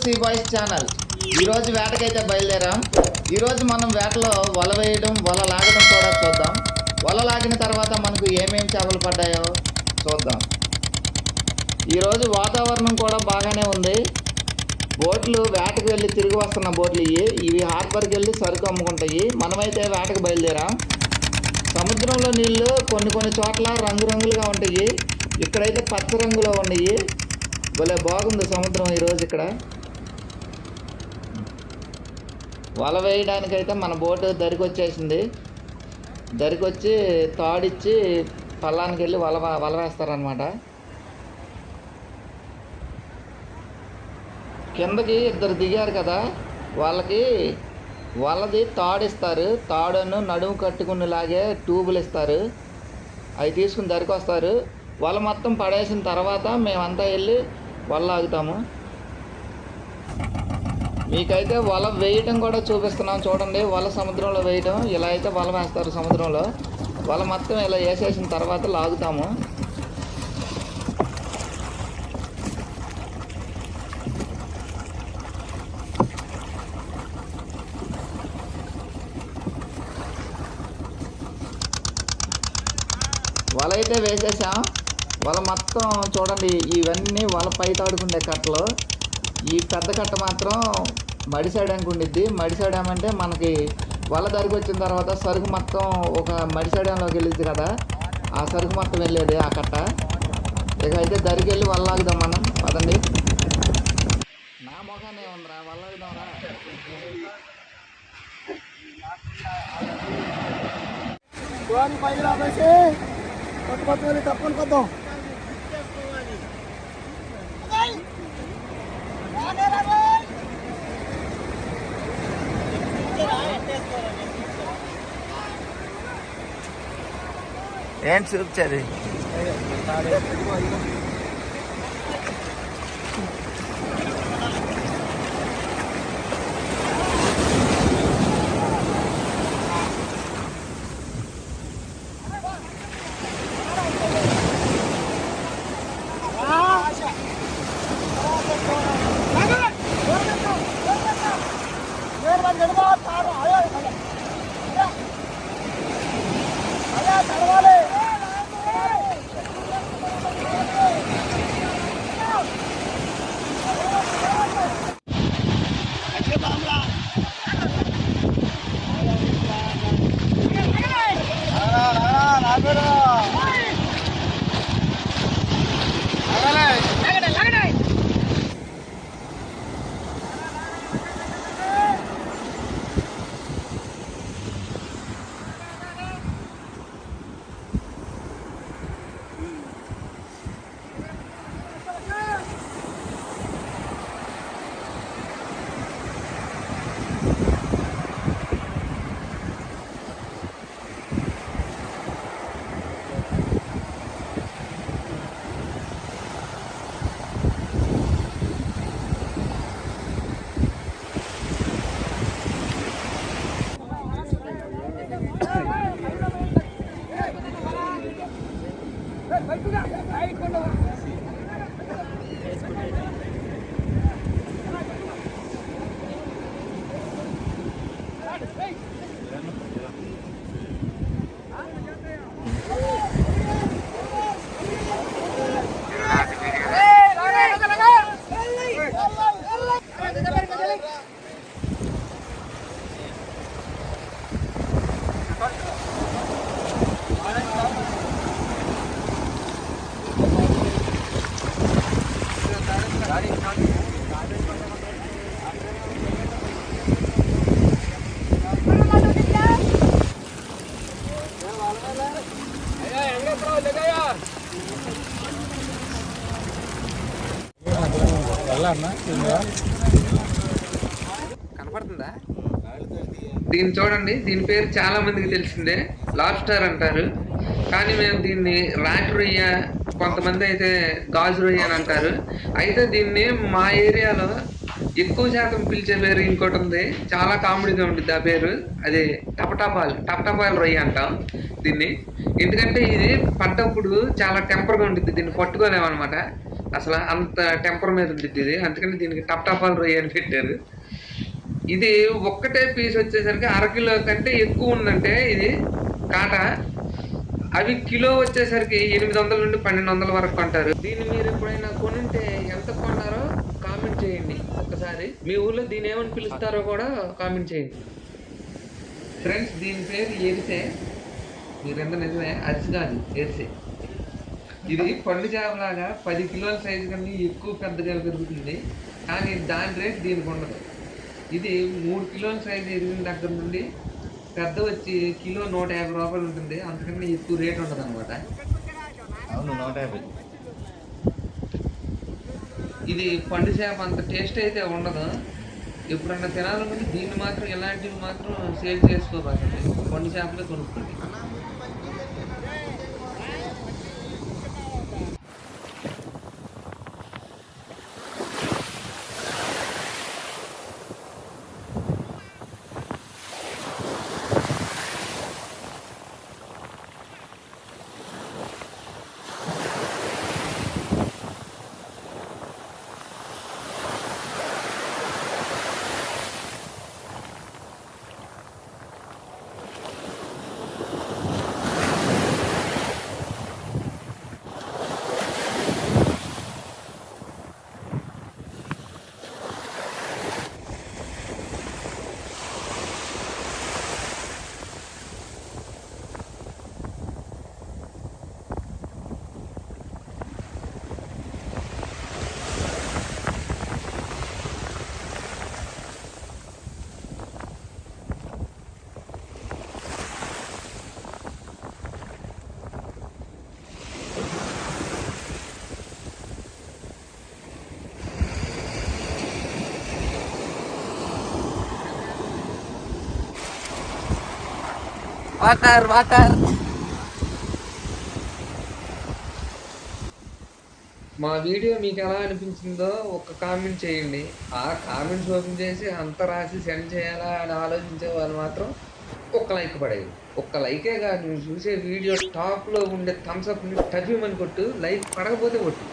See boys channel. ఈరోజు వేటకైతే బయలుదేరాం. ఈరోజు మనం వేటలో వల వేయడం, వల లాగడం కూడా చూద్దాం. వల లాగిన తర్వాత మనకు ఏమేమి చేపలు పడ్డాయో చూద్దాం. ఈరోజు వాతావరణం కూడా బాగానే ఉంది. బోట్లు వేటకు వెళ్ళి తిరిగి వస్తున్న బోట్లు ఇవి హార్బర్కి వెళ్ళి సరుకు అమ్ముకుంటాయి. మనమైతే వేటకు బయలుదేరాం. సముద్రంలో నీళ్ళు కొన్ని చోట్ల రంగురంగులుగా ఉంటాయి. ఇక్కడైతే పచ్చ రంగులో ఉన్నాయి. భలే బాగుంది సముద్రం ఈరోజు ఇక్కడ. వల వేయడానికైతే మన బోటు దరికి వచ్చేసింది. దరికి వచ్చి తాడిచ్చి పల్లానికి వెళ్ళి వల వేస్తారనమాట. కిందకి ఇద్దరు దిగారు కదా, వాళ్ళకి వలది తాడిస్తారు. తాడును నడుము కట్టుకుని లాగే ట్యూబులు ఇస్తారు. అవి తీసుకుని దరికి వస్తారు. వల మొత్తం పడేసిన తర్వాత మేమంతా వెళ్ళి వల లాగుతాము. మీకైతే వల వేయటం కూడా చూపిస్తున్నాం చూడండి. వల సముద్రంలో వేయటం, ఇలా అయితే వల వేస్తారు సముద్రంలో. వల మొత్తం ఇలా వేసేసిన తర్వాత లాగుతాము. వల అయితే వేసేసాం. వల మొత్తం చూడండి, ఇవన్నీ వల పై తాడుకుండే కట్టలు. ఈ పెద్ద కట్ట మాత్రం మడిసాడానికి ఉండిద్ది. మడిసాడామంటే మనకి వల దరికి వచ్చిన తర్వాత సరుకు మొత్తం ఒక మడిసాడంలోకి వెళ్ళిద్ది కదా, ఆ సరుకు మొత్తం వెళ్ళేది ఆ కట్ట. ఇక అయితే దరికి వెళ్ళి వల లాగుదాం మనం. పదండి. నా మొఖానే ఉందిరా, వల లాగుదాంరా. పైకి రాబేసి కొట్టుకొచ్చి తప్పని కొద్దాం. ఏంటి చూపించేది? కనపడుతుందా? దీన్ని చూడండి. దీని పేరు చాలా మందికి తెలిసిందే, లాబ్స్టర్ అంటారు. కానీ మేము దీన్ని రాట్ రొయ్య, కొంతమంది అయితే గాజు రొయ్య అని అంటారు. అయితే దీన్ని మా ఏరియాలో ఎక్కువ శాతం పిలిచే పేరు ఇంకోటి ఉంది, చాలా కామెడీగా ఉంటుంది ఆ పేరు. అది టపటాపాలు రొయ్య అంటాం దీన్ని. ఎందుకంటే ఇది పడ్డప్పుడు చాలా టెంపర్గా ఉంటుంది, దీన్ని పట్టుకోలేమన్నమాట. అసలు అంత టెంపర్ మీద ఉంటుంది ఇది, అందుకని దీనికి టప్టాపాలు రొయ్య అని పెట్టారు. ఇది ఒక్కటే పీస్ వచ్చేసరికి అరకిలో కంటే ఎక్కువ ఉందంటే ఇది కాట. అవి కిలో వచ్చేసరికి 800 నుండి 1200 వరకు కొంటారు. దీన్ని మీరు ఎప్పుడైనా కొనుంటే ఎంత కొన్నారో కామెంట్ చేయండి ఒక్కసారి. మీ ఊళ్ళో దీన్ని ఏమని పిలుస్తారో కూడా కామెంట్ చేయండి ఫ్రెండ్స్. దీని పేరు ఎరిసే. మీరెంత నిజమే, అరిసి కాదు, ఎరిసే. ఇది పండు చేపలాగా 10 కిలోల సైజు కన్నా ఎక్కువ పెద్దగా పెరుగుతుంది, కానీ దాని రేట్ దీనికి ఉండదు. ఇది 3 కిలోల సైజు ఎదిగిన దగ్గర నుండి పెద్ద వచ్చి కిలో 150 రూపాయలు ఉంటుంది, అంతకన్నా ఎక్కువ రేట్ ఉంటుంది అనమాట. అవును, 150. ఇది పండు చేప అంత టేస్ట్ అయితే ఉండదు. ఎప్పుడన్నా తినాలనుకుంటే దీన్ని మాత్రం, ఇలాంటివి మాత్రం సేల్ చేసుకోవాలి, పండు చేపలే కొనుక్కోండి. వాటర్. మా వీడియో మీకు ఎలా అనిపించిందో ఒక కామెంట్ చేయండి. ఆ కామెంట్స్ ఓపెన్ చేసి అంత రాసి సెండ్ చేయాలా అని ఆలోచించే వాళ్ళు మాత్రం ఒక్క లైక్ పడేది. ఒక్క లైకే కాదు, నువ్వు చూసే వీడియో టాప్లో ఉండే థమ్స్అప్ని టచ్ చేయమని కొట్టు, లైక్ పడకపోతే కొట్టు.